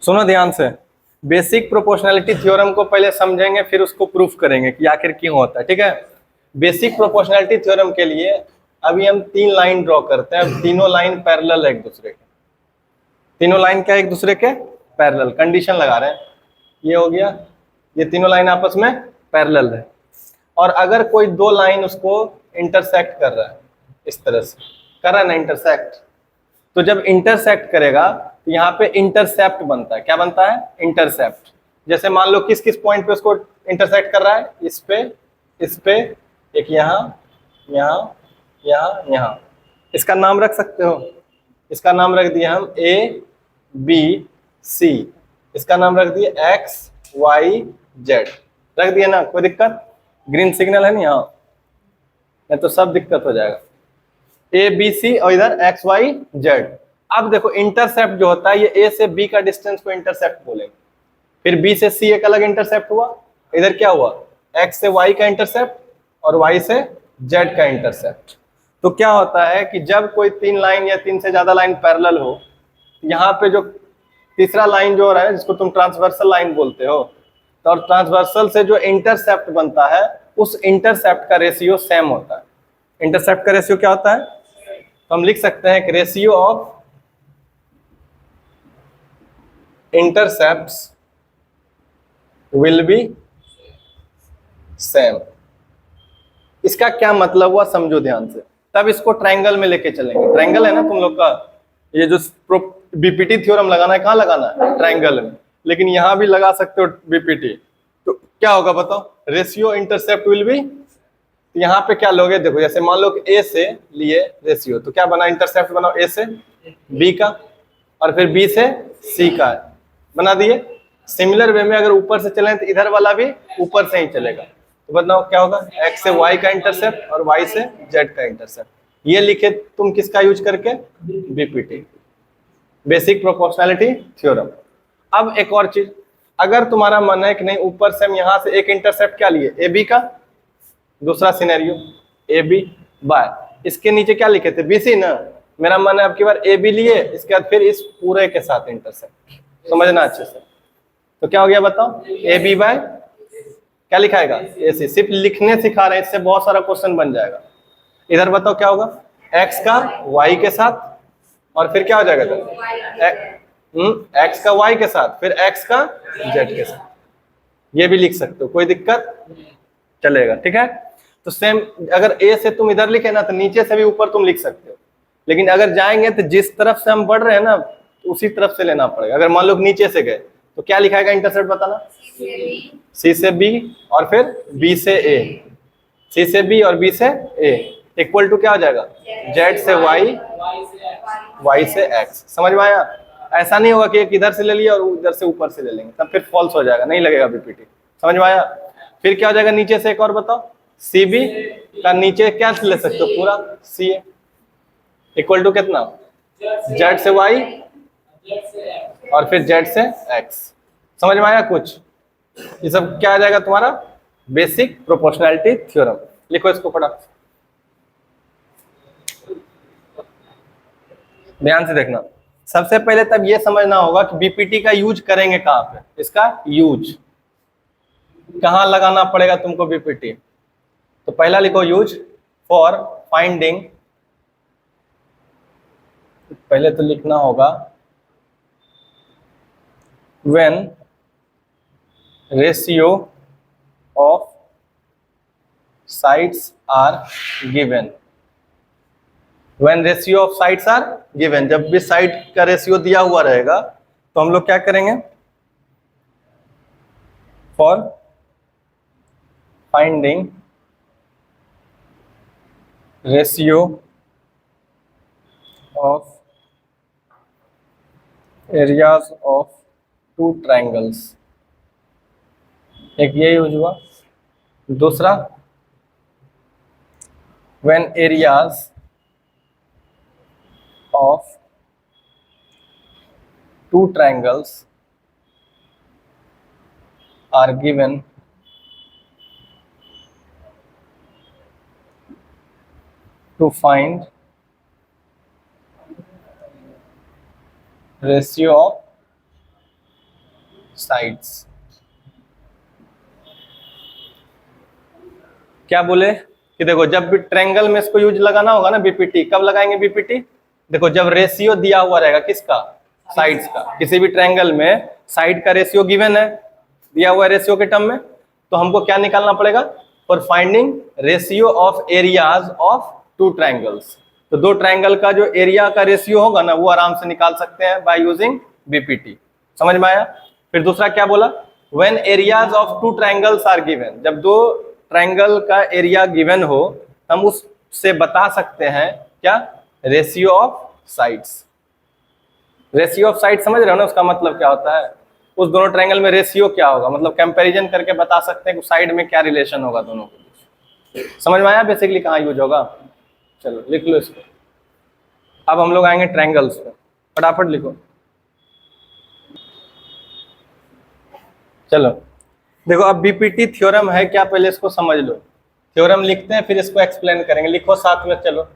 सुनो ध्यान से। बेसिक प्रोपोर्शनैलिटी थ्योरम को पहले समझेंगे, फिर उसको प्रूफ करेंगे कि आखिर क्यों होता है। ठीक है। बेसिक प्रोपोर्शनैलिटी थ्योरम के लिए अभी हम 3 लाइन ड्रॉ करते हैं। अब तीनों लाइन पैरेलल है एक दूसरे के। तीनों लाइन क्या एक दूसरे के पैरेलल, कंडीशन लगा रहे हैं। ये हो गया, ये तीनों लाइन आपस में पैरेलल है। और अगर कोई दो लाइन उसको इंटरसेक्ट कर रहा है, इस तरह से कर रहा है ना इंटरसेक्ट, तो जब इंटरसेक्ट करेगा तो यहाँ पे इंटरसेप्ट बनता है। क्या बनता है? इंटरसेप्ट। जैसे मान लो किस किस पॉइंट पे उसको इंटरसेक्ट कर रहा है, इस पे, एक यहाँ, यहाँ, यहाँ, यहाँ। इसका नाम रख सकते हो। इसका नाम रख दिया हम ए बी सी। इसका नाम रख दिया एक्स वाई जेड। रख दिया ना, कोई दिक्कत? ग्रीन सिग्नल है ना यहाँ, नहीं तो सब दिक्कत हो जाएगा। ए बी सी और इधर एक्स वाई जेड। अब देखो इंटरसेप्ट जो होता है, ये ए से बी का डिस्टेंस को इंटरसेप्ट बोलेंगे। फिर बी से सी एक अलग इंटरसेप्ट हुआ। इधर क्या हुआ? एक्स से वाई का इंटरसेप्ट और वाई से जेड का इंटरसेप्ट। तो क्या होता है कि जब कोई 3 लाइन या 3 से ज्यादा लाइन पैरेलल हो, यहाँ पे जो तीसरा लाइन जो हो रहा है, जिसको तुम ट्रांसवर्सल लाइन बोलते हो, तो और ट्रांसवर्सल से जो इंटरसेप्ट बनता है, उस इंटरसेप्ट का रेशियो सेम होता है। इंटरसेप्ट का रेशियो क्या होता है? तो हम लिख सकते हैं कि ratio of intercepts will be same. इसका क्या मतलब हुआ समझो ध्यान से, तब इसको ट्रायंगल में लेके चलेंगे। ट्रायंगल है ना तुम लोग का, ये जो बीपीटी थ्योरम लगाना है, कहाँ लगाना है? ट्रायंगल में। लेकिन यहां भी लगा सकते हो बीपीटी। तो क्या होगा बताओ? रेशियो इंटरसेप्ट विल बी, यहाँ पे क्या लोगे? देखो जैसे मान लो कि ए से लिए रेशियो, तो क्या बना? इंटरसेप्ट बनाओ ए से बी का, और फिर बी से सी का बना दिए। सिमिलर वे में अगर ऊपर से चलें तो इधर वाला भी ऊपर से ही चलेगा। तो बताओ क्या होगा? एक्स से वाई का इंटरसेप्ट और वाई से जेड का इंटरसेप्ट। ये लिखे तुम किसका यूज करके? BPT, basic proportionality theorem. अब एक और चीज, अगर तुम्हारा मन है कि नहीं ऊपर से हम यहाँ से एक इंटरसेप्ट क्या लिए? ए बी का। दूसरा सिनेरियो ए बी बाय, इसके नीचे क्या लिखे थे? बी सी ना। मेरा मन है अब की बार ए बी लिए, इसके बाद फिर इस पूरे के साथ इंटरसेप्ट। समझना अच्छे से। तो क्या हो गया बताओ? ए बी बाय क्या लिखाएगा? ए सी। सिर्फ लिखने सिखा रहे हैं, इससे बहुत सारा क्वेश्चन बन जाएगा। इधर बताओ क्या होगा? एक्स का वाई के साथ, और फिर क्या हो जाएगा? एक्स का वाई के साथ, फिर एक्स का जेड के साथ। ये भी लिख सकते हो, कोई दिक्कत? चलेगा, ठीक है। तो सेम, अगर ए से तुम इधर लिखे ना, तो नीचे से भी ऊपर तुम लिख सकते हो। लेकिन अगर जाएंगे तो जिस तरफ से हम बढ़ रहे हैं ना, उसी तरफ से लेना पड़ेगा। अगर मान लो नीचे से गए तो क्या लिखाएगा इंटरसेप्ट बताना? सी से बी और फिर बी से ए। सी से बी और बी से ए इक्वल टू क्या हो जाएगा? जेड से वाई, वाई से एक्स। समझ में आया? ऐसा नहीं होगा कि एक इधर से ले लिया और उधर से ऊपर से ले लेंगे, तब फिर फॉल्स हो जाएगा, नहीं लगेगा बीपीटी। समझ में आया? फिर क्या हो जाएगा नीचे से? एक और बताओ। सी बी का नीचे क्या ले सकते हो? पूरा सी ए इक्वल टू कितना? जेड से वाई और फिर जेड से एक्स। समझ में आया कुछ? ये सब क्या आ जाएगा तुम्हारा? Basic proportionality theorem. लिखो इसको फटाफट, ध्यान से देखना। सबसे पहले तब ये समझना होगा कि बीपीटी का यूज करेंगे कहाँ पे। इसका यूज कहाँ लगाना पड़ेगा तुमको बीपीटी? तो पहला लिखो यूज फॉर फाइंडिंग। पहले तो लिखना होगा when ratio of sides are given. When ratio of sides are given, जब भी साइड का रेशियो दिया हुआ रहेगा तो हम लोग क्या करेंगे? For finding ratio of areas of two triangles, एक ये यूज हुआ। दूसरा, when areas of two triangles are given to find ratio of sides. क्या बोले कि देखो जब भी ट्रायंगल में इसको यूज लगाना होगा ना बीपीटी, कब लगाएंगे बीपीटी? देखो जब रेशियो दिया हुआ रहेगा किसका, साइड्स का। किसी भी ट्रायंगल में साइड का रेशियो गिवन है, दिया हुआ रेशियो के टर्म में, तो हमको क्या निकालना पड़ेगा? For finding ratio of areas of two triangles. तो दो ट्रायंगल का जो एरिया का रेशियो होगा ना वो आराम से निकाल सकते हैं बाय यूजिंग बीपीटी। समझ में आया? फिर दूसरा क्या बोला? When areas of two triangles are given, जब दो ट्रायंगल का एरिया गिवन हो हम उससे बता सकते हैं क्या? Ratio of sides. Ratio of side समझ रहे हो ना, उसका मतलब क्या होता है? उस दोनों ट्रायंगल में रेशियो क्या होगा, मतलब कंपैरिजन करके बता सकते हैं कि साइड में क्या रिलेशन होगा दोनों के बीच। समझ में आया बेसिकली कहाँ यूज होगा? चलो लिख लो इसको। अब हम लोग आएंगे ट्रायंगल्स पे, फटाफट लिखो। चलो देखो अब बीपीटी थ्योरम है क्या, पहले इसको समझ लो। थ्योरम लिखते हैं फिर इसको एक्सप्लेन करेंगे, लिखो साथ में। चलो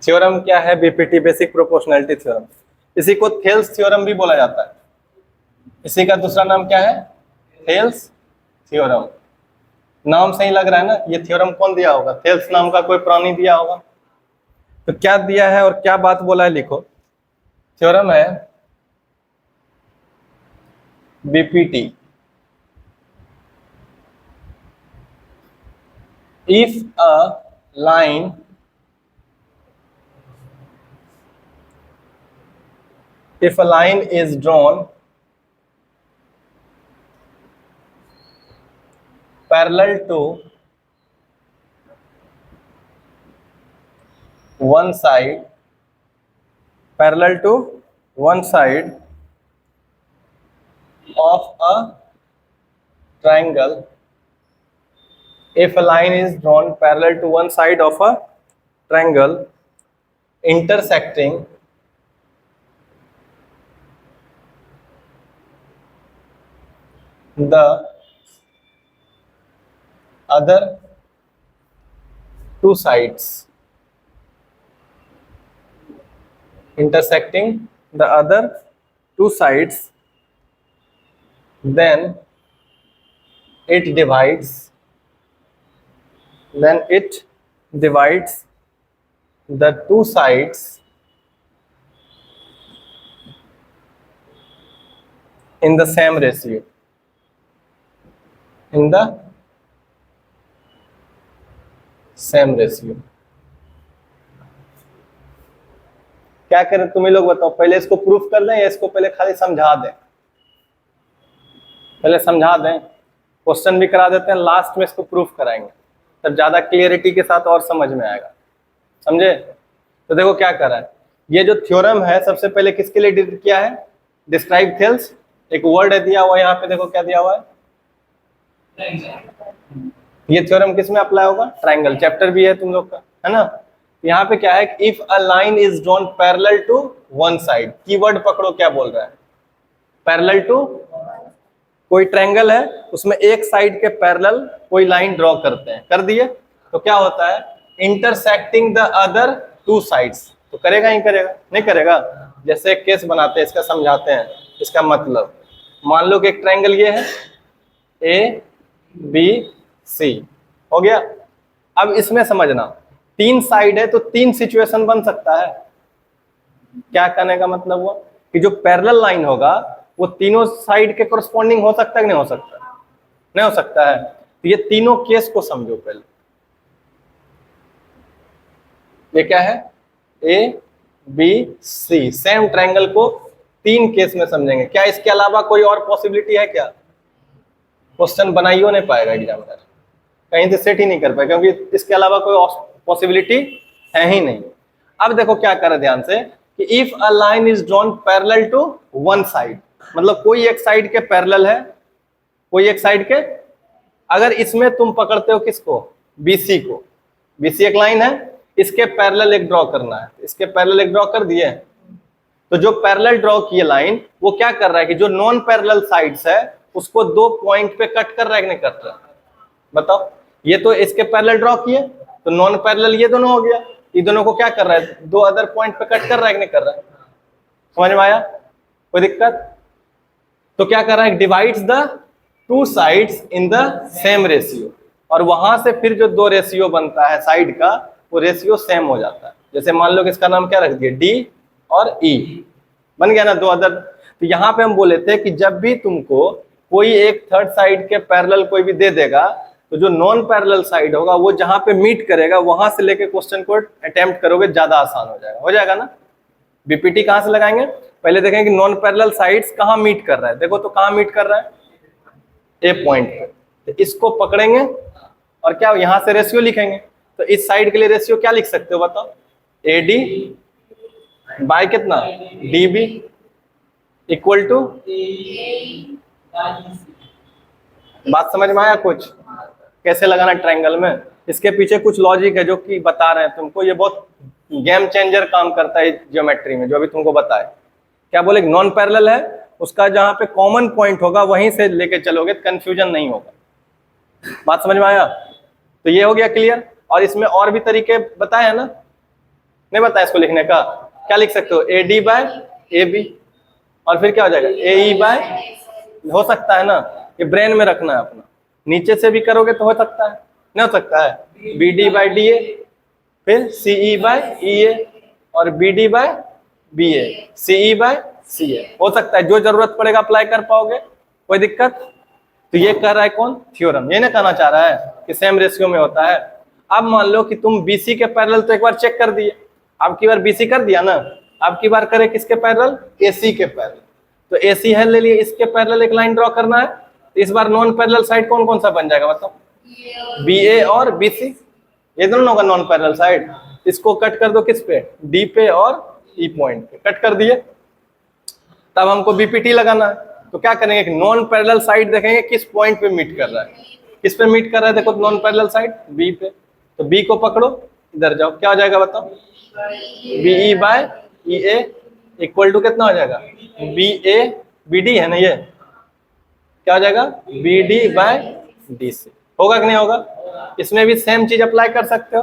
थ्योरम क्या है? BPT basic proportionality theorem. इसी को थेल्स थ्योरम भी बोला जाता है। इसी का दूसरा नाम क्या है? Thales theorem. नाम सही लग रहा है ना? ये थ्योरम कौन दिया होगा? थेल्स नाम का कोई प्राणी दिया होगा। तो क्या दिया है और क्या बात बोला है, लिखो। थ्योरम है BPT, if a line is drawn parallel to one side of a triangle, if a line is drawn parallel to one side of a triangle intersecting the other two sides, then it divides the two sides in the same ratio, क्या करें तुम ही लोग बताओ? पहले इसको proof कर दें या इसको पहले खाली समझा दें? पहले समझा दें, क्वेश्चन भी करा देते हैं, लास्ट में इसको प्रूफ कराएंगे, तब ज्यादा क्लियरिटी के साथ और समझ में आएगा। समझे? तो देखो क्या कर रहा है, ये जो थ्योरम है सबसे पहले किसके लिए डिस्क्राइब किया है? Describe Thales. एक वर्ड है दिया हुआ यहाँ पे, देखो क्या दिया हुआ है? ये थ्योरम किस में अप्लाई होगा? ट्रायंगल। चैप्टर भी है तुम लोग का, है ना? यहाँ पे क्या है? If a line is drawn parallel to one side. Keyword पकड़ो, क्या बोल रहा है? पैरेलल टू, कोई ट्रायंगल है उसमें एक साइड के पैरेलल कोई लाइन ड्रॉ करते हैं, कर दिए तो क्या होता है? Intersecting the other two sides. तो करेगा ही करेगा, नहीं करेगा? जैसे एक केस बनाते हैं, इसका समझाते हैं। इसका मतलब मान लो कि एक ट्रायंगल ये है ए बी सी, हो गया। अब इसमें समझना, तीन साइड है तो तीन सिचुएशन बन सकता है। क्या कहने का मतलब हुआ कि जो पैरेलल लाइन होगा वो तीनों साइड के कोरस्पॉन्डिंग हो सकता है कि नहीं हो सकता? नहीं हो सकता है। तो ये तीनों केस को समझो पहले। ये क्या है? A B C, same triangle को तीन केस में समझेंगे। क्या इसके अलावा कोई और पॉसिबिलिटी है क्या? क्वेश्चन बनाइयो नहीं पाएगा एग्जामिनर, कहीं से सेट ही नहीं कर पाएगा, क्योंकि इसके अलावा कोई पॉसिबिलिटी है ही नहीं। अब देखो क्या करे ध्यान से कि if a line is drawn parallel to one side, मतलब कोई एक साइड के पैरेलल है, कोई एक साइड के। अगर इसमें तुम पकड़ते हो किसको? बीसी को। बीसी एक लाइन है, इसके पैरेलल एक ड्रॉ करना है, इसके पैरेलल एक ड्रॉ कर दिए। तो जो पैरेलल ड्रॉ किए लाइन वो क्या कर रहा है कि जो नॉन पैरेलल साइड्स है उसको दो पॉइंट पे कट कर रहा है कि नहीं कट रहा? बताओ। ये तो इसके पैरेलल ड्रॉ किए तो नॉन पैरेलल ये दोनों हो गया, ये दोनों को क्या कर रहा है? दो अदर पॉइंट पे कट कर रहा है कि नहीं कर रहा है? समझ में आया? कोई दिक्कत? तो क्या कर रहा है, divides the two sides in the same ratio, और वहां से फिर जो दो रेशियो बनता है साइड का, वो रेशियो सेम हो जाता है। जैसे मान लो कि इसका नाम क्या रख दिया, डी और ई, बन गया ना दो अदर। तो यहाँ पे हम बोले थे कि जब भी तुमको कोई एक थर्ड साइड के पैरेलल कोई भी दे देगा, तो जो नॉन पैरेलल साइड होगा वो जहां पे मीट करेगा वहां से लेके क्वेश्चन को अटेम्प्ट करोगे, ज्यादा आसान हो जाएगा ना। बीपीटी कहां से लगाएंगे, पहले देखेंगे कि नॉन पैरेलल साइड्स कहां मीट कर रहा है। देखो तो कहां मीट कर रहा है, ए पॉइंट पे, तो इसको पकड़ेंगे और क्या यहां से रेशियो लिखेंगे। तो इस साइड के लिए रेशियो क्या लिख सकते हो बताओ, ए डी बाय कितना, डी बी इक्वल टू, बात समझ में आया कुछ, कैसे लगाना ट्रायंगल में। इसके पीछे कुछ लॉजिक है जो कि बता रहे हैं तुमको, ये बहुत गेम चेंजर काम करता है ज्योमेट्री में, जो अभी तुमको बताए। क्या बोले, नॉन पैरेलल है, उसका जहां पे कॉमन पॉइंट होगा वहीं से लेके चलोगे तो कंफ्यूजन नहीं होगा। बात समझ में आया, तो ये हो गया क्लियर। और इसमें और भी तरीके बताए हैं ना, नहीं बताया इसको लिखने का, क्या लिख सकते हो, A D by A B, और फिर क्या हो जाएगा, ए ई बाय, हो सकता है ना, ये ब्रेन में रखना है अपना, नीचे से भी करोगे तो हो सकता है, नहीं हो सकता है, B D by D A, फिर C E by E A, और B D by B A, C E by C A, हो सकता है, जो जरूरत पड़ेगा अप्लाई कर पाओगे, कोई दिक्कत। तो ये कर रहा है कौन, थ्योरम, ये ना कहना चाह रहा है कि सेम रेशियो में होता है। अब मान लो कि तुम बीसी के पैरेलल तो एक बार चेक कर दिए, अब की बार बीसी कर दिया ना, अब की बार करे किसके पैरेलल, एसी के पैरेलल। तो एसी है ले लिए, इसके पैरेलल एक लाइन ड्रॉ करना है, तो इस बार नॉन पैरेलल साइड कौन कौन सा बन जाएगा बताओ, बी ए और बी सी, ये दोनों होगा नॉन पैरेलल साइड। इसको कट कर दो किस पे, डी पे और ई पॉइंट पे, कट कर दिए। तब हमको बीपीटी लगाना है, तो क्या करेंगे, नॉन पैरेलल साइड देखेंगे किस पॉइंट पे मीट कर रहा है, किस पे मीट कर रहा है, देखो नॉन पैरेलल साइड बी पे, तो बी को पकड़ो, इधर जाओ, क्या हो जाएगा बताओ, B E by E A equal to कितना हो जाएगा, बी ए बी डी है ना, ये क्या हो जाएगा, B D by D C, होगा कि नहीं होगा। इसमें भी सेम चीज अप्लाई कर सकते हो,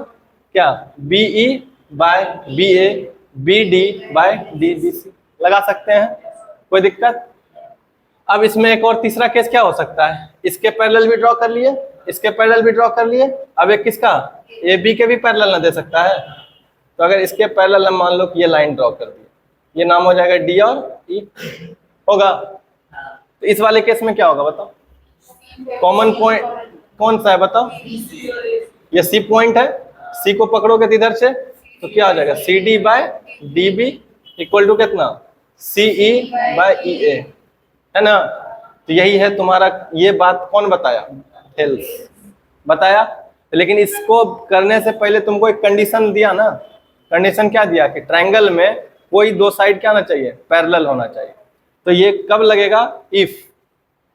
क्या, B E by B A B D by D D C लगा सकते हैं, कोई दिक्कत। अब इसमें एक और तीसरा केस क्या हो सकता है, इसके पैरेलल भी ड्रॉ कर लिए, इसके पैरेलल भी ड्रॉ कर लिए, अब एक किसका, ए बी के भी पैरेलल ना दे सकता है। तो अगर इसके पैरेलल हम मान लो कि ये लाइन ड्रॉ कर दी, ये नाम हो जाएगा डी और ई, होगा। तो इस वाले केस में क्या होगा बताओ, कॉमन पॉइंट कौन सा है बताओ, ये सी पॉइंट है, सी को पकड़ोगे तो इधर से, तो क्या हो जाएगा, C D by D B equal to कितना, सी ई बाय ई ए, है ना। तो यही है तुम्हारा, ये बात कौन बताया, हेल्स बताया। लेकिन इसको करने से पहले तुमको एक कंडीशन दिया ना, कंडीशन क्या दिया कि ट्रायंगल में कोई दो साइड क्या होना चाहिए, पैरेलल होना चाहिए। तो ये कब लगेगा, इफ,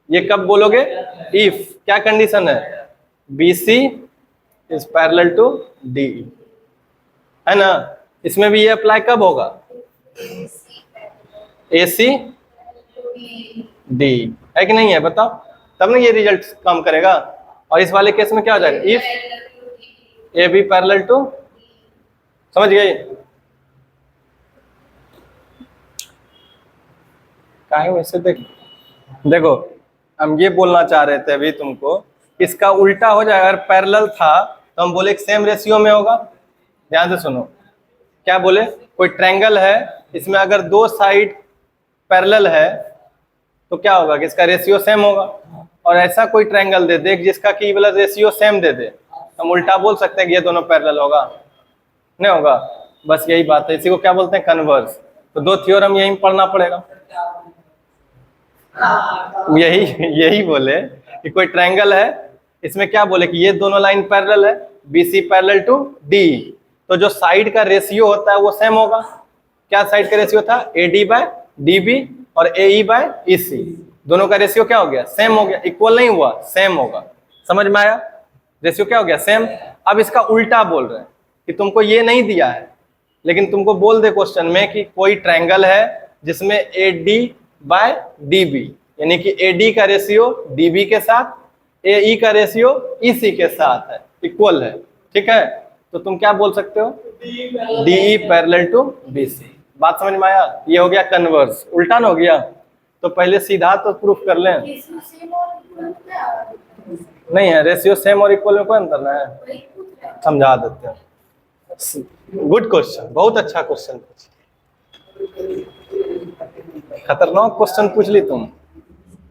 ये कब बोलोगे, इफ क्या कंडीशन है, B C is parallel to D, है ना। इसमें भी ये अप्लाई कब होगा, ए सी डी, है कि नहीं है बताओ, तब ना ये रिजल्ट काम करेगा। और इस वाले केस में क्या हो जाएगा, if A B parallel to, समझ गए, काहे वैसे देखो हम ये बोलना चाह रहे थे अभी तुमको, इसका उल्टा हो जाएगा, अगर पैरेलल था तो हम बोले सेम रेशियो में होगा। ध्यान से सुनो, क्या बोले, कोई ट्रायंगल है, इसमें अगर दो साइड पैरेलल है तो क्या होगा कि इसका रेशियो सेम होगा। और ऐसा कोई ट्रायंगल दे दे जिसका की वाला रेशियो सेम दे दे, हम उल्टा बोल सकते हैं कि ये दोनों पैरेलल होगा, नहीं होगा। बस यही बात है, इसी को क्या बोलते हैं, कन्वर्स। तो दो थ्योरम यही पढ़ना पड़ेगा, यही बोले कि कोई ट्रायंगल है, इसमें क्या बोले कि ये दोनों लाइन पैरेलल है, B C parallel to D, तो जो साइड का रेशियो होता है वो सेम होगा। क्या साइड का रेशियो था, A D by D B और ए ई बाय ई सी, दोनों का रेशियो क्या हो गया, सेम हो गया, इक्वल नहीं हुआ, सेम होगा। समझ में आया, रेशियो क्या हो गया, सेम। अब इसका उल्टा बोल रहे हैं कि तुमको ये नहीं दिया है, लेकिन तुमको बोल दे क्वेश्चन में कि कोई ट्रायंगल है जिसमें A D by D B, यानी कि ए डी का रेशियो डी बी के साथ, ए ई का रेशियो ई सी के साथ है, इक्वल है, ठीक है। तो तुम क्या बोल सकते हो, D E parallel to B C. बात समझ में आया, ये हो गया कन्वर्स, उल्टा ना हो गया। तो पहले सीधा तो प्रूफ कर लें। रेशियो सेम और इक्वल क्या? नहीं है, रेशियो सेम और इक्वल में कोई अंतर नहीं है, वही पूछ रहा है। समझा देते हैं। गुड क्वेश्चन, बहुत अच्छा क्वेश्चन पूछा, खतरनाक क्वेश्चन पूछ ली तुम,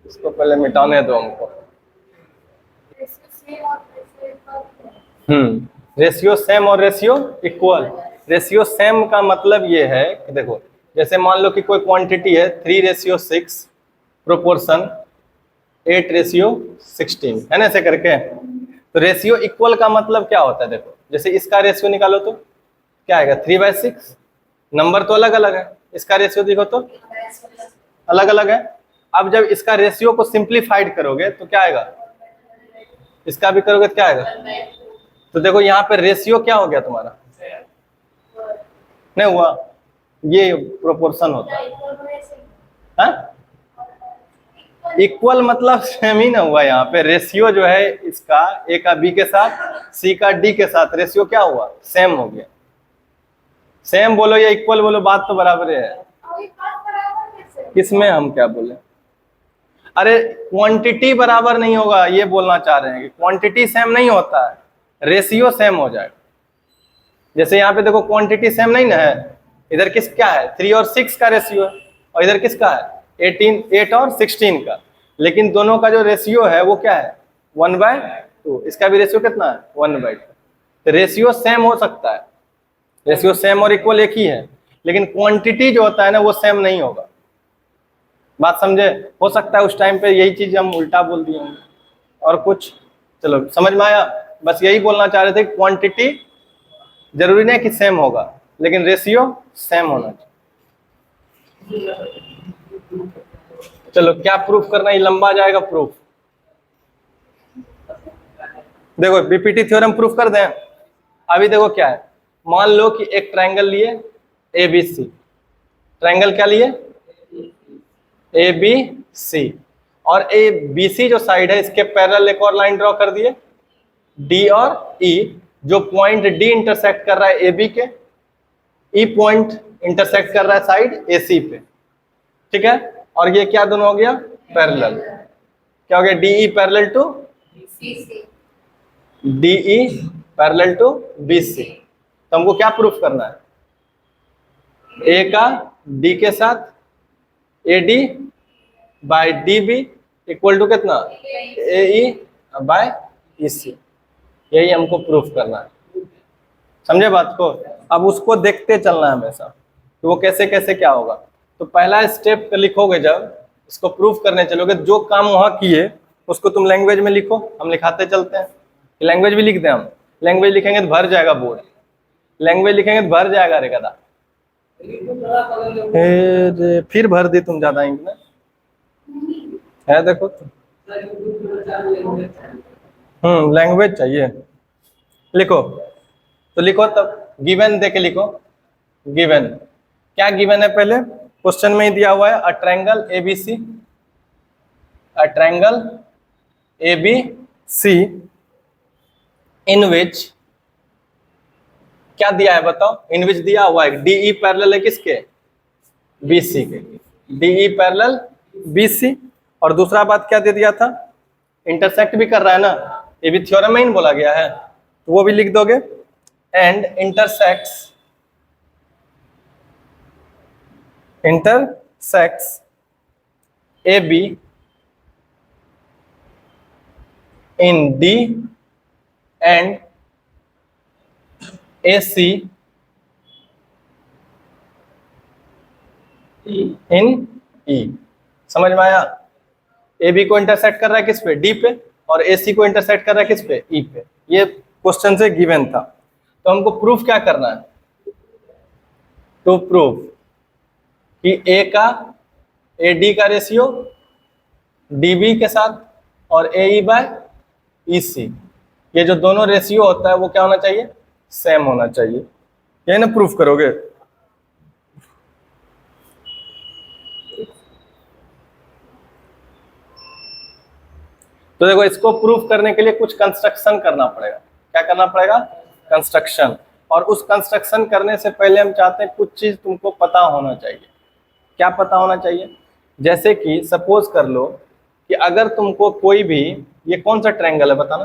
इसको पहले मिटाने दो हमको। रेशियो सेम और रेशियो इक्वल। रेशियो सेम और रेशियो इक्वल। रेशियो सेम का मतलब ये है कि देखो, जैसे मान लो कि कोई क्वांटिटी है 3:6 प्रोपोर्शन 8:16, है ना, ऐसे करके। तो रेशियो इक्वल का मतलब क्या होता है, देखो जैसे इसका रेशियो निकालो तो क्या आएगा, 3/6। नंबर तो अलग अलग है, इसका रेशियो देखो तो अलग अलग है। अब जब इसका रेशियो को सिंप्लीफाइड करोगे तो क्या आएगा, इसका भी करोगे तो क्या आएगा। तो देखो यहाँ पे रेशियो क्या हो गया तुम्हारा, नहीं हुआ, ये प्रोपोर्शन होता है। इक्वल मतलब सेम ही ना हुआ, यहाँ पे रेशियो जो है इसका ए का बी के साथ, सी का डी के साथ, रेशियो क्या हुआ, सेम हो गया। सेम बोलो या इक्वल बोलो, बात तो बराबर है। किसमें हम क्या बोले, अरे क्वांटिटी बराबर नहीं होगा, ये बोलना चाह रहे हैं कि क्वांटिटी सेम नहीं होता है, रेशियो सेम हो जाएगा। जैसे यहाँ पे देखो क्वांटिटी सेम नहीं ना है, इधर किस क्या है, 3 और 6 का रेशियो है, और इधर किसका है, 8 और 16 का, लेकिन दोनों का जो रेशियो है वो क्या है, 1/2। इसका भी रेशियो कितना है, 1/2। तो रेशियो सेम हो सकता है, रेशियो सेम और इक्वल एक ही है, लेकिन क्वांटिटी जो होता है ना वो सेम नहीं होगा। बात समझे, हो सकता है उस टाइम पे यही चीज हम उल्टा बोल दिए होंगे और कुछ। चलो समझ में आया, बस यही बोलना चाह रहे थे, क्वांटिटी जरूरी नहीं कि सेम होगा, लेकिन रेशियो सेम होना चाहिए। चलो क्या प्रूफ करना, ये लंबा जाएगा प्रूफ। देखो बीपीटी थ्योरम प्रूफ कर दें। अभी देखो क्या है, मान लो कि एक ट्रायंगल लिए एबीसी, ट्रायंगल क्या लिए, एबीसी, और एबीसी जो साइड है इसके पैरेलल एक और लाइन ड्रॉ कर दिए, डी और ई, जो पॉइंट डी इंटरसेक्ट कर रहा है एबी के, ई पॉइंट इंटरसेक्ट कर रहा है साइड एसी पे, ठीक है। और ये क्या दोनों हो गया, पैरेलल, क्या हो गया, DE parallel to DE parallel to BC. तो हमको क्या प्रूफ करना है, ए का डी के साथ AD by DB equal to कितना, एई बाय ईसी, यही हमको प्रूफ करना है। समझे बात को, अब उसको देखते चलना है हमेशा कि वो कैसे कैसे क्या होगा। तो पहला स्टेप लिखोगे, जब इसको प्रूफ करने चलोगे, जो काम वहां किए उसको तुम लैंग्वेज में लिखो, हम लिखाते चलते हैं। लैंग्वेज भी लिख दें हम, लैंग्वेज लिखेंगे तो भर जाएगा बोर्ड, लैंग्वेज लिखेंगे तो भर जाएगा रे गधा। फिर भर दी तुम ज्यादा इंक में है, देखो तो। लैंग्वेज चाहिए, लिखो तो लिखो, तब गिवन दे के लिखो। गिवन क्या, गिवन है पहले क्वेश्चन में ही दिया हुआ है, a triangle ABC, a triangle ABC in which, क्या दिया है बताओ, इन विच दिया हुआ है डीई पैरेलल है किसके, बीसी के, डीई पैरेलल बीसी। और दूसरा बात क्या दे दिया था, इंटरसेक्ट भी कर रहा है ना, ये भी थ्योरम में ही बोला गया है, तो वो भी लिख दोगे, and intersects A B in D and A C in E. समझ में आया, ए बी को इंटरसेक्ट कर रहा है किस पे, डी पे, और ए सी को इंटरसेक्ट कर रहा है किस पे, ई पे। ये क्वेश्चन से गिवन था, तो हमको प्रूफ क्या करना है, टू प्रूफ कि ए का ए डी का रेशियो डी बी के साथ और ए ई बाय ई सी, ये जो दोनों रेशियो होता है वो क्या होना चाहिए, सेम होना चाहिए। ये ना प्रूफ करोगे। तो देखो इसको प्रूफ करने के लिए कुछ कंस्ट्रक्शन करना पड़ेगा। क्या करना पड़ेगा, कंस्ट्रक्शन। और उस कंस्ट्रक्शन करने से पहले हम चाहते हैं कुछ चीज तुमको पता होना चाहिए। क्या पता होना चाहिए, जैसे कि सपोज कर लो कि अगर तुमको कोई भी, ये कौन सा ट्रायंगल है बताना,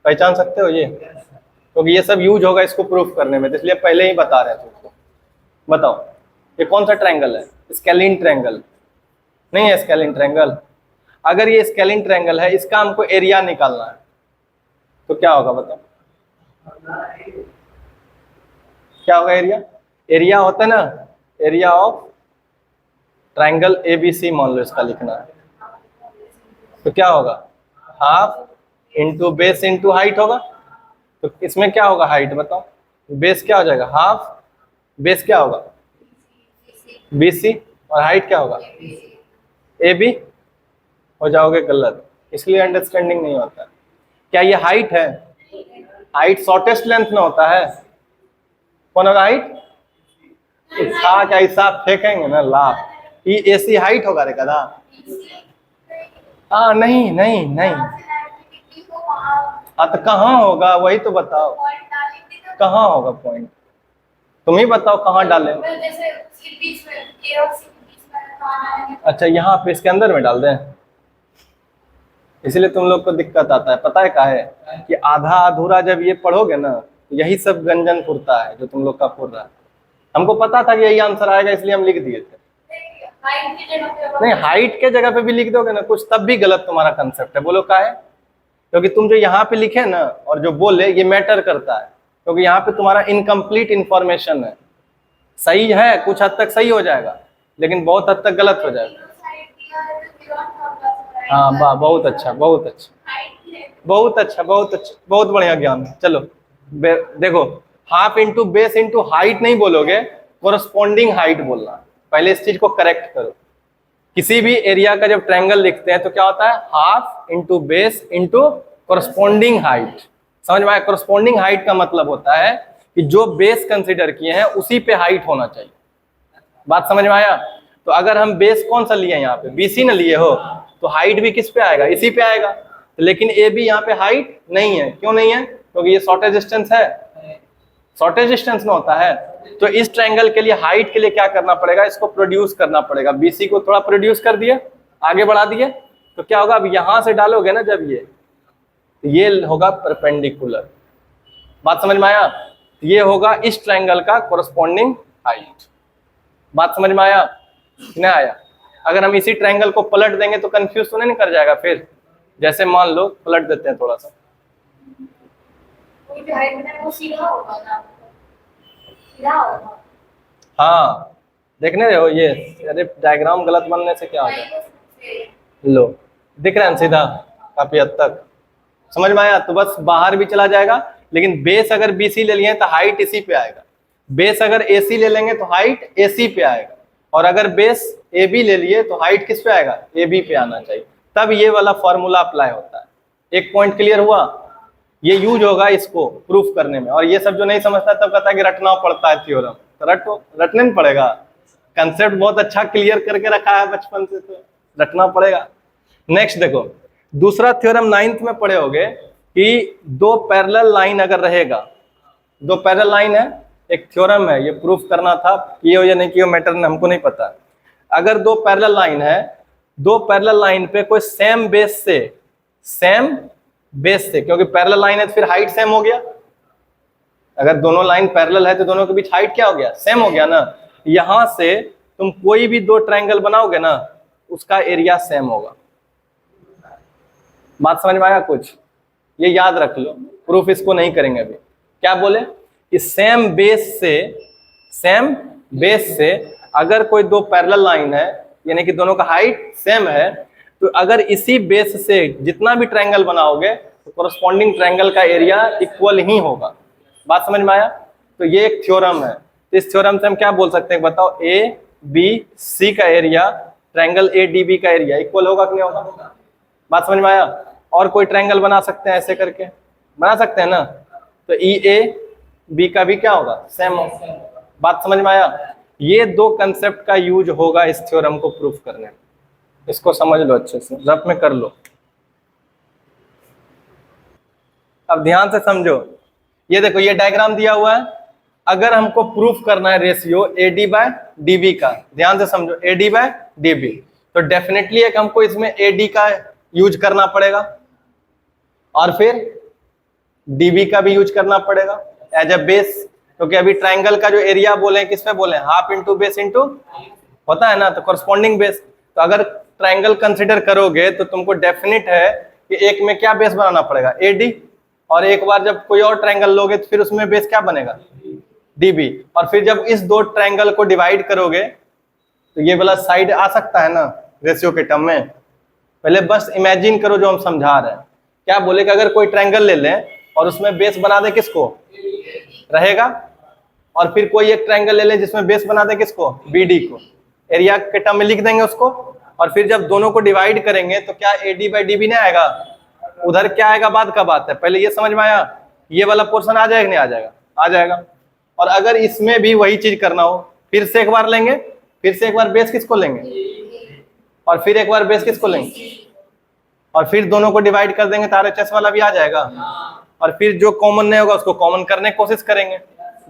पहचान सकते हो ये? क्योंकि ये सब यूज होगा इसको प्रूफ करने में, तो इसलिए पहले ही बता रहे हैं तुमको। बताओ ये कौन सा ट्रायंगल है? स्केलिन ट्रायंगल नहीं है? स्केलिन ट्रायंगल, अगर ये स्केलिन ट्रायंगल है, इसका हमको एरिया निकालना है, तो क्या होगा बताओ? क्या होगा एरिया? एरिया होता है ना, एरिया ऑफ ट्रायंगल ABC मान लो इसका लिखना है, तो क्या होगा? Half into base into height होगा। तो इसमें क्या होगा? हाइट बताओ। बेस क्या हो जाएगा? हाफ, बेस क्या होगा? BC, और हाइट क्या होगा? AB। हो जाओगे गलत, इसलिए अंडरस्टैंडिंग नहीं होता। क्या ये हाइट है? हाइट शॉर्टेस्ट लेंथ में होता है। कौन होगा हाइट? था क्या हिसाब फेंकेंगे ना लाभ, ये AC हाइट होगा रे कदा। हाँ नहीं नहीं नहीं, हाँ तो कहाँ होगा वही तो बताओ, कहाँ होगा पॉइंट? तुम ही बताओ कहाँ डालें। अच्छा यहाँ पे इसके अंदर में डाल दें, इसलिए तुम लोग को दिक्कत आता है। पता है क्या है कि आधा अधूरा जब ये पढ़ोगे ना, तो यही सब गंजन फुरता है जो तुम लोग का फुर रहा है। हमको पता था कि यही आंसर आएगा, इसलिए हम लिख दिए थे। नहीं, हाइट के जगह पे भी लिख दोगे ना कुछ, तब भी गलत तुम्हारा कंसेप्ट है। बोलो क्या है? क्योंकि तुम जो यहाँ पे लिखे ना और जो बोले ये मैटर करता है, क्योंकि यहाँ पे तुम्हारा इनकम्प्लीट इंफॉर्मेशन है। सही है, कुछ हद तक सही हो जाएगा, लेकिन बहुत हद तक गलत हो जाएगा। हाँ वाह, बहुत अच्छा बहुत अच्छा बहुत अच्छा बहुत अच्छा, बहुत बढ़िया ज्ञान। चलो देखो, half into base into height नहीं बोलोगे, कोरस्पॉन्डिंग हाइट बोलना। पहले इस चीज को करेक्ट करो। किसी भी एरिया का जब ट्रायंगल लिखते हैं तो क्या होता है? Half into base into corresponding height. समझ में आया? कोरस्पॉन्डिंग हाइट का मतलब होता है कि जो बेस कंसिडर किए हैं उसी पे हाइट होना चाहिए। बात समझ में आया? तो अगर हम बेस कौन सा लिए यहाँ पे? BC न लिए हो, तो हाइट भी किस पे आएगा? इसी पे आएगा। लेकिन AB यहाँ पे हाइट नहीं है। क्यों नहीं है? क्योंकि ये शॉर्टेज डिस्टेंस है, शॉर्टेज डिस्टेंस में होता है। तो इस ट्रायंगल के लिए हाइट के लिए क्या करना पड़ेगा? इसको प्रोड्यूस करना पड़ेगा। BC को थोड़ा प्रोड्यूस कर दिए, आगे बढ़ा दिए, तो क्या होगा? अब यहां से डालोगे ना जब ये होगा परपेंडिकुलर। बात समझ में आया? ये होगा इस ट्रायंगल का कोरस्पॉन्डिंग हाइट। बात समझ में आया नहीं आया? अगर हम इसी ट्रायंगल को पलट देंगे तो कंफ्यूज तो नहीं कर जाएगा फिर? जैसे मान लो पलट देते हैं थोड़ा सा, हाँ देखने रहे हो ये? अरे डायग्राम गलत बनने से क्या होगा? लो दिख रहा है सीधा काफी हद तक। समझ में आया? तो बस बाहर भी चला जाएगा, लेकिन बेस अगर BC ले लिए तो हाइट इसी पे आएगा। बेस अगर AC ले लेंगे तो हाइट AC पे आएगा, और अगर बेस AB ले लिए तो हाइट किस पे आएगा? AB पे आना चाहिए। तब ये वाला फॉर्मूला अप्लाई होता है। एक पॉइंट क्लियर हुआ? ये यूज होगा इसको प्रूफ करने में। और ये सब जो नहीं समझता तब कहता है कि रटना पड़ता है थ्योरम, तो रटो, रटने नहीं पड़ेगा। कंसेप्ट बहुत अच्छा क्लियर करके रखा है बचपन से, तो रटना पड़ेगा। नेक्स्ट देखो, दूसरा थ्योरम 9th में पढ़े होगे कि दो पैरेलल लाइन अगर रहेगा, दो पैरेलल लाइन है, एक थ्योरम है, ये प्रूफ करना था, किए हो या नहीं किए हो मैटर हमको नहीं पता। अगर दो पैरेलल लाइन है, दो पैरेलल लाइन पे कोई सेम बेस से, क्योंकि पैरेलल लाइन है तो फिर हाइट सेम हो गया। अगर दोनों लाइन पैरेलल है तो दोनों के बीच हाइट क्या हो गया? सेम हो गया ना। यहां से तुम कोई भी दो ट्रायंगल बनाओगे ना, उसका एरिया सेम होगा। बात समझ में आया कुछ? ये याद रख लो, प्रूफ इसको नहीं करेंगे अभी। क्या बोले कि सेम बेस से अगर कोई दो पैरेलल लाइन है, यानी कि दोनों का हाइट सेम है, तो अगर इसी बेस से जितना भी ट्रायंगल बनाओगे तो कोरस्पॉन्डिंग ट्रायंगल का एरिया इक्वल ही होगा। बात समझ में आया? तो ये एक थ्योरम है। तो इस थ्योरम से हम क्या बोल सकते हैं बताओ? ABC का एरिया ट्रायंगल ADB का एरिया इक्वल होगा कि नहीं होगा? बात समझ में आया? और कोई ट्रायंगल बना सकते हैं ऐसे करके, बना सकते हैं ना? तो EAB का भी क्या होगा? सेम होगा। बात समझ में आया? ये दो कंसेप्ट का यूज होगा इस थ्योरम को प्रूफ करने में। इसको समझ लो अच्छे से, रफ में कर लो। अब ध्यान से समझो, ये देखो ये डायग्राम दिया हुआ है। अगर हमको प्रूफ करना है रेशियो AD/DB का, ध्यान से समझो, AD/DB, तो डेफिनेटली एक हमको इसमें AD का यूज करना पड़ेगा और फिर DB का भी यूज करना पड़ेगा एज अ बेस, क्योंकि अभी ट्राइंगल का जो एरिया बोले किस पे बोले, हाफ इंटू बेस इंटू होता है ना, तो कॉरस्पॉन्डिंग बेस। तो अगर ट्राइंगल कंसिडर करोगे तो तुमको डेफिनेट है कि एक में क्या बेस बनाना पड़ेगा, AD, और एक बार जब कोई और ट्राइंगल लोगे तो फिर उसमें बेस क्या बनेगा, DB। और फिर जब इस दो ट्राइंगल को डिवाइड करोगे तो ये वाला साइड आ सकता है ना रेशियो के टर्म में। पहले बस इमेजिन करो जो हम समझा रहे हैं। क्या बोले कि अगर कोई ट्राइंगल ले लें और उसमें बेस बना दे किसको, रहेगा, और फिर कोई एक ट्राइंगल ले लें जिसमें बेस बना दे किसको, BD को, एरिया के टर्म में लिख देंगे उसको, और फिर जब दोनों को डिवाइड करेंगे तो क्या AD/DB नहीं आएगा, उधर क्या आएगा बाद का बात है। पहले ये समझ में आया, ये वाला पोर्शन आ जाएगा नहीं आ जाएगा, आ जाएगा। और अगर इसमें भी वही चीज करना हो, फिर से एक बार लेंगे, फिर से एक बार बेस किसको लेंगे, और फिर एक बार बेस किसको लेंगे, और फिर दोनों को डिवाइड कर देंगे तो RHS वाला भी आ जाएगा। और फिर जो कॉमन नहीं होगा उसको कॉमन करने की कोशिश करेंगे,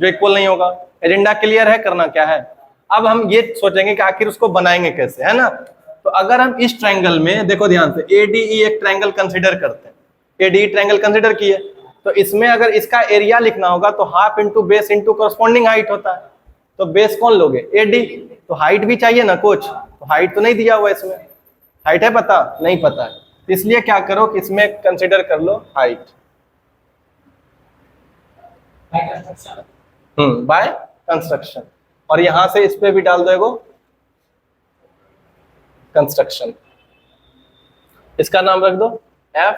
जो इक्वल नहीं होगा। एजेंडा क्लियर है, करना क्या है। अब हम ये सोचेंगे कि आखिर उसको बनाएंगे कैसे, है ना। तो अगर हम इस ट्राइंगल में देखो ध्यान से, ADE एक ट्राइंगल कंसिडर करते हैं, ADE ट्राइंगल कंसिडर किए, तो इसमें अगर इसका एरिया लिखना होगा तो half into base into corresponding height होता है। तो बेस कौन लोगे, AD, तो हाइट भी चाहिए ना कुछ, तो हाइट तो नहीं दिया हुआ इसमें, हाइट है पता, नहीं पता है, इसलिए क्या करो कि इसमें कंसिडर कर लो हाइट, बाय कंस्ट्रक्शन, और यहां से इस पे भी डाल दो एगो कंस्ट्रक्शन, इसका नाम रख दो F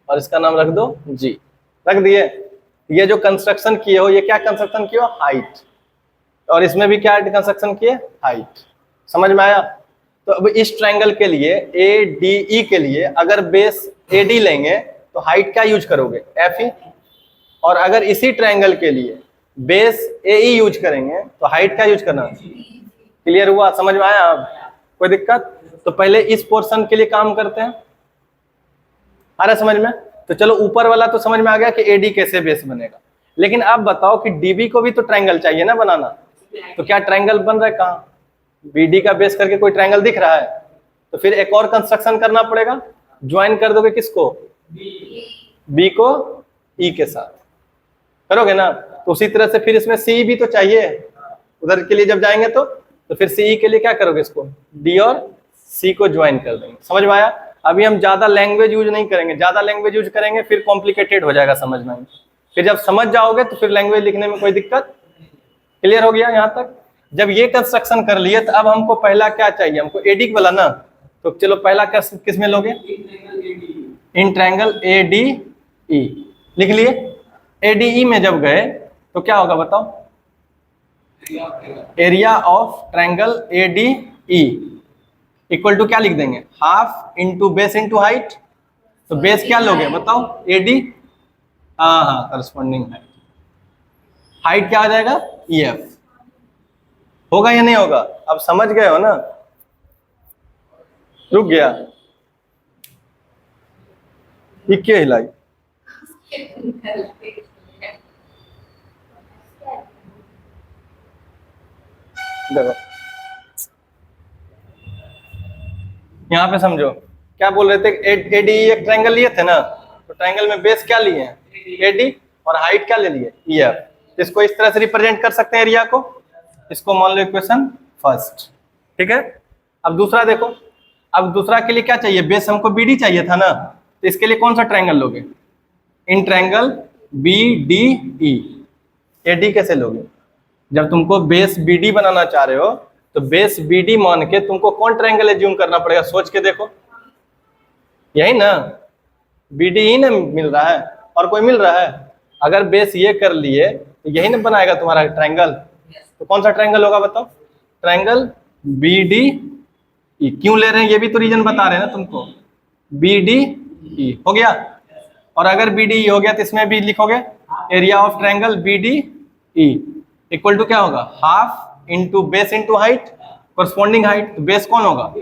और इसका नाम रख दो G, रख दिए। ये जो कंस्ट्रक्शन किए हो, ये क्या कंस्ट्रक्शन किए हो, हाइट, और इसमें भी क्या कंस्ट्रक्शन किए, हाइट। समझ में आया। तो अब इस ट्रायंगल के लिए ADE के लिए अगर बेस AD लेंगे तो हाइट क्या यूज करोगे, FE, और अगर इसी ट्रायंगल के लिए बेस AE यूज करेंगे तो हाइट क्या यूज करना। क्लियर हुआ, समझ में आया। अब कोई दिक्कत। तो पहले इस पोर्शन के लिए काम करते हैं, आ रहा समझ में। तो चलो ऊपर वाला तो समझ में आ गया कि AD कैसे बेस बनेगा, लेकिन अब बताओ कि DB को भी तो ट्रायंगल चाहिए ना बनाना। तो क्या ट्रायंगल बन रहा है, कहाँ, BD का बेस करके कोई ट्रायंगल दिख रहा है, तो फिर एक और कंस्ट्रक्शन करना पड़ेगा। ज्वाइन कर दोगे किसको, B को E के साथ, करोगे ना। तो उसी तरह से फिर इसमें CE भी तो चाहिए, उधर के लिए जब जाएंगे तो फिर CE के लिए क्या करोगे, इसको D और C को ज्वाइन कर देंगे। समझ में आया। अभी हम ज्यादा लैंग्वेज यूज नहीं करेंगे, ज्यादा लैंग्वेज यूज करेंगे फिर कॉम्प्लिकेटेड हो जाएगा समझना में। फिर जब समझ जाओगे तो फिर लैंग्वेज लिखने में कोई दिक्कत। क्लियर हो गया यहाँ तक। जब ये कंस्ट्रक्शन कर लिए तो अब हमको पहला क्या चाहिए, हमको AD वाला ना। तो चलो पहला किस में लोगे, इन ट्रायंगल ADE लिख लिए। ADE में जब गए तो क्या होगा बताओ, area of triangle ADE equal to क्या लिख देंगे, half into base into height. तो बेस क्या लोगे बताओ, AD, हाँ करस्पॉन्डिंग हाइट। हाइट क्या आ जाएगा, EF। होगा या नहीं होगा, अब समझ गए हो ना। रुक गया, ये क्या हिलाई, देखो यहाँ पे समझो क्या बोल रहे थे। ADE एक ट्रायंगल लिए थे ना, तो ट्रायंगल में बेस क्या लिए हैं, AD, और हाइट क्या ले लिए, EF। इसको इस तरह से रिप्रेजेंट कर सकते हैं एरिया को। इसको मान लो इक्वेशन फर्स्ट, ठीक है। अब दूसरा देखो, अब दूसरा के लिए क्या चाहिए, बेस हमको BD चाहिए था ना। तो इसके लिए कौन सा ट्रायंगल लोगे, इन ट्रायंगल BDE। AD कैसे लोगे, जब तुमको बेस BD बनाना चाह रहे हो तो बेस BD मान के तुमको कौन ट्रायंगल एज्यूम करना पड़ेगा, सोच के देखो। यही ना, BD ही ना मिल रहा है, और कोई मिल रहा है। अगर बेस ये कर लिए तो यही ना बनाएगा तुम्हारा ट्रायंगल। तो कौन सा ट्रायंगल होगा बताओ, ट्रायंगल BDE। क्यों ले रहे हैं ये भी तो रीजन बता रहे हैं ना तुमको, BDE हो गया। और अगर BDE हो गया तो इसमें भी लिखोगे area of triangle BDE equal to क्या होगा, half into base into height, corresponding height. तो बेस कौन होगा,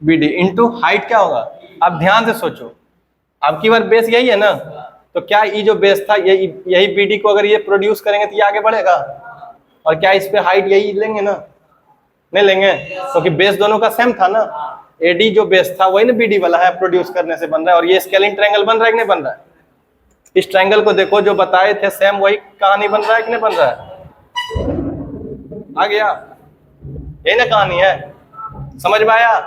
BD इंटू हाइट क्या होगा। अब ध्यान से सोचो, अब की बार बेस यही है ना, तो क्या ये जो बेस था यही BD को अगर ये प्रोड्यूस करेंगे तो ये आगे बढ़ेगा। और क्या इस पे हाइट यही लेंगे ना, नहीं लेंगे, क्योंकि बेस दोनों का सेम था ना। एडी जो बेस था वही ना बीडी वाला है, प्रोड्यूस करने से बन रहा है, और ये स्केलिंग ट्रायंगल बन रहा है कि नहीं बन रहा है? इस ट्रायंगल को देखो, जो बताए थे सेम वही कहानी बन रहा है कि नहीं बन रहा है? आ गया, यही ना कहानी है, समझ में आया?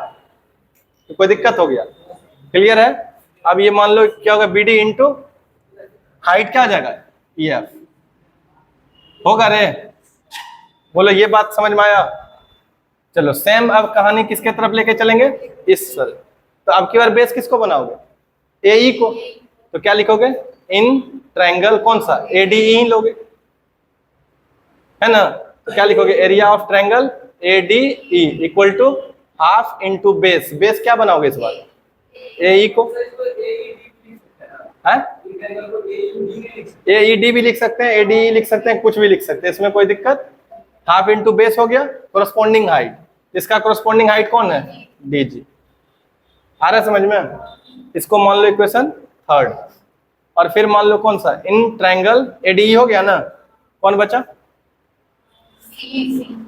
तो कोई दिक्कत हो गया? क्लियर है? अब ये मान लो क्या होगा, बीडी इंटू हाइट क्या आ जाएगा, EF होगा रे, बोलो ये बात समझ में आया? चलो सेम अब कहानी किसके तरफ लेके चलेंगे, इस सर। तो अब की बार बेस किसको बनाओगे, AE को, तो क्या लिखोगे, इन ट्रायंगल कौन सा, ADE लोगे, है ना? तो क्या लिखोगे, area of triangle ADE equal to half into base, base क्या बनाओगे इस बार, AE को, है AED भी लिख सकते हैं, ADE लिख सकते हैं, कुछ भी लिख सकते हैं, इसमें कोई दिक्कत। हाफ इंटू बेस हो गया, कोरस्पॉन्डिंग हाइट, इसका कोरस्पॉन्डिंग हाइट कौन है, DG। आ रहा है समझ में? इसको मान लो इक्वेशन थर्ड, और फिर मान लो कौन सा, इन ट्रायंगल ADE हो गया ना, कौन बचा,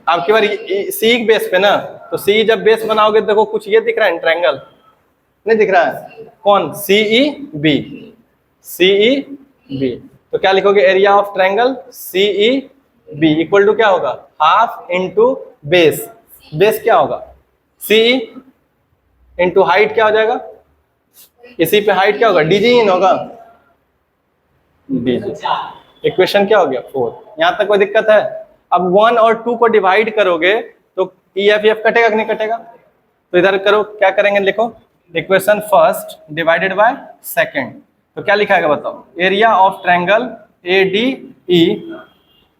आपकी बार सी बेस पे ना, तो सी जब बेस बनाओगे देखो कुछ ये दिख रहा है, ट्रायंगल नहीं दिख रहा है, कौन, CEB, CEB। तो क्या लिखोगे, area of triangle CEB equal to क्या होगा, हाफ इंटू बेस, बेस क्या होगा, CE इंटू हाइट क्या हो जाएगा, इसी पे हाइट क्या होगा, DG इन होगा, DG। इक्वेशन क्या हो गया 4, यहां तक कोई दिक्कत है? अब 1 और 2 को डिवाइड करोगे तो EF कटेगा कि नहीं कटेगा? तो इधर करो, क्या करेंगे, लिखो equation first divided by second, तो क्या लिखा है बताओ, area of triangle ADE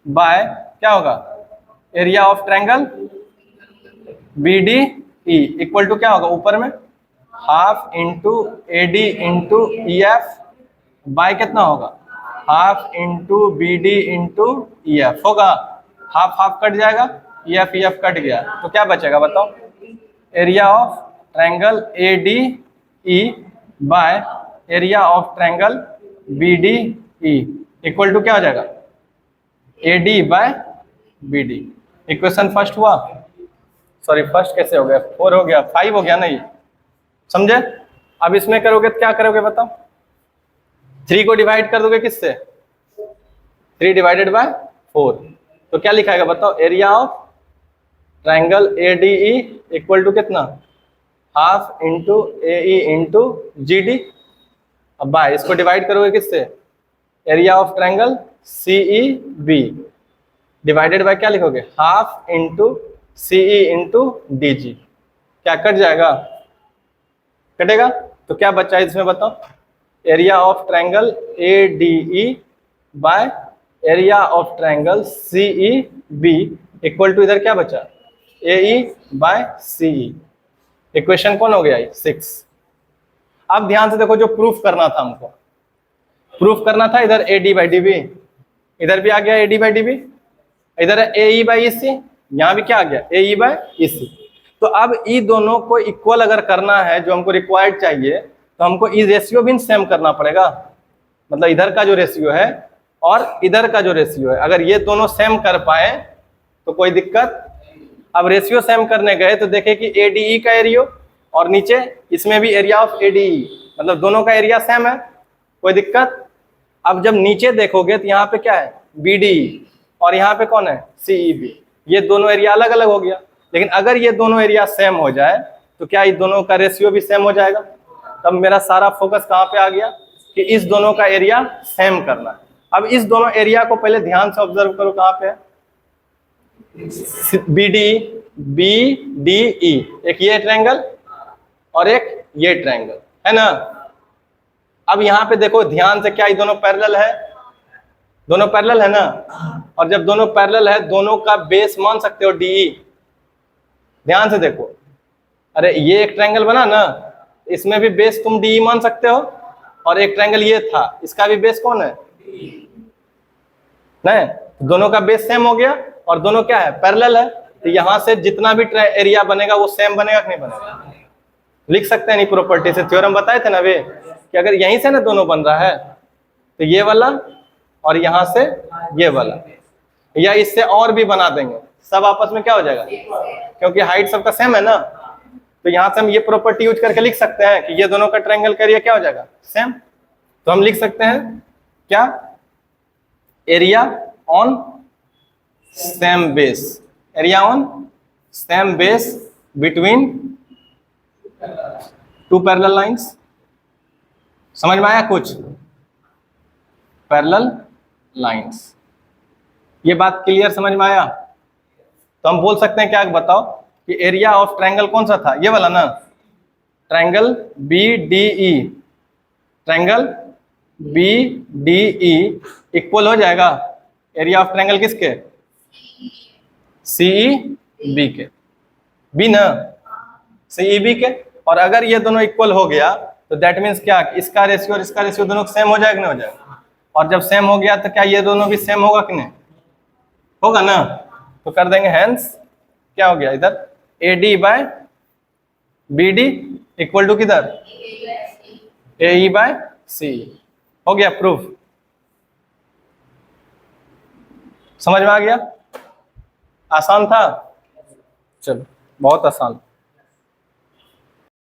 by क्या होगा, area of triangle BDE equal to क्या होगा, ऊपर में half into AD into EF by कितना होगा, half into BD into EF होगा, हाफ हाफ कट जाएगा, EF कट गया, तो क्या बचेगा बताओ, area of triangle ADE by area of triangle BDE equal to क्या हो जाएगा, AD by BD। Equation first हुआ, सॉरी फर्स्ट कैसे हो गया, 4 हो गया, 5 हो गया ना ये, समझे? अब इसमें करोगे तो क्या करोगे बताओ, 3 को डिवाइड कर दोगे किससे, 3 डिवाइडेड बाय 4, तो क्या लिखाएगा बताओ, area of triangle ADE equal to कितना, half into AE into GD। अब बाय इसको डिवाइड करोगे किससे, area of triangle CEB divided by क्या लिखोगे, half into CE into DG, क्या कट जाएगा, कटेगा, तो क्या बचा है इसमें बताओ, area of triangle ADE by area of triangle CEB equal to इधर क्या बचा, AE बाय CE। इक्वेशन कौन हो गया, 6। अब ध्यान से देखो, जो प्रूफ करना था हमको, प्रूफ करना था इधर AD बाई DB, इधर भी आ गया AD बाई DB, इधर है AE बाई EC, यहाँ भी क्या आ गया, AE बाई EC। तो अब ई दोनों को इक्वल अगर करना है, जो हमको रिक्वायर्ड चाहिए, तो हमको ई रेशियो भी सेम करना पड़ेगा, मतलब इधर का जो रेशियो है और इधर का जो रेशियो है, अगर ये दोनों सेम कर पाए तो कोई दिक्कत। अब रेशियो सेम करने गए तो देखे कि ADE का एरियो और नीचे इसमें भी एरिया ऑफ ADE, मतलब दोनों का एरिया सेम है, कोई दिक्कत। अब जब नीचे देखोगे तो यहाँ पे क्या है, BDE, और यहाँ पे कौन है, CEB, ये दोनों एरिया अलग अलग हो गया। लेकिन अगर ये दोनों एरिया सेम हो जाए तो क्या इस दोनों का रेशियो भी सेम हो जाएगा। तब मेरा सारा फोकस कहाँ पे आ गया कि इस दोनों का एरिया सेम करना है। अब इस दोनों एरिया को पहले ध्यान से ऑब्जर्व करो, कहाँ पे है, BDE, एक ये ट्रायंगल और एक ये ट्रायंगल है ना। अब यहाँ पे देखो ध्यान से, क्या ये दोनों पैरेलल है, दोनों पैरेलल है ना। और जब दोनों पैरेलल है, दोनों का बेस मान सकते हो DE। ध्यान से देखो, अरे ये एक ट्रायंगल बना ना, इसमें भी बेस तुम DE मान सकते हो, और एक ट्रायंगल ये था, इसका भी बेस कौन है, नहीं, दोनों का बेस सेम हो गया और दोनों क्या है, पैरेलल है। तो यहाँ से जितना भी एरिया बनेगा वो सेम बनेगा कि नहीं बनेगा, लिख सकते हैं नहीं प्रॉपर्टी से। थ्योरम बताए थे ना वे, कि अगर यहीं से ना दोनों बन रहा है तो ये वाला और यहाँ से ये वाला, या इससे और भी बना देंगे, सब आपस में क्या हो जाएगा, क्योंकि हाइट सबका सेम है ना। तो यहाँ से हम ये प्रॉपर्टी यूज करके लिख सकते हैं कि ये दोनों का ट्रायंगल का एरिया क्या हो जाएगा, सेम। तो हम लिख सकते हैं क्या, area on same base, area on same base between two parallel lines. समझ में आया कुछ, पैरेलल लाइंस, ये बात क्लियर समझ में आया। तो हम बोल सकते हैं क्या, बताओ कि एरिया ऑफ ट्रायंगल कौन सा था, ये वाला ना, triangle BDE, triangle BDE equal हो जाएगा एरिया ऑफ ट्रायंगल किसके, CEB के, बी ना, CEB के। और अगर ये दोनों इक्वल हो गया तो दैट मीन्स क्या, इसका रेशियो और इसका रेशियो दोनों सेम हो जाएगा, नहीं हो जाएगा। और जब सेम हो गया तो क्या ये दोनों भी सेम होगा कि नहीं, होगा ना। तो कर देंगे हेंस क्या हो गया इधर, AD by BD equal to किधर, AE बाय CE। हो गया प्रूफ, समझ में आ गया, आसान था, चलो बहुत आसान।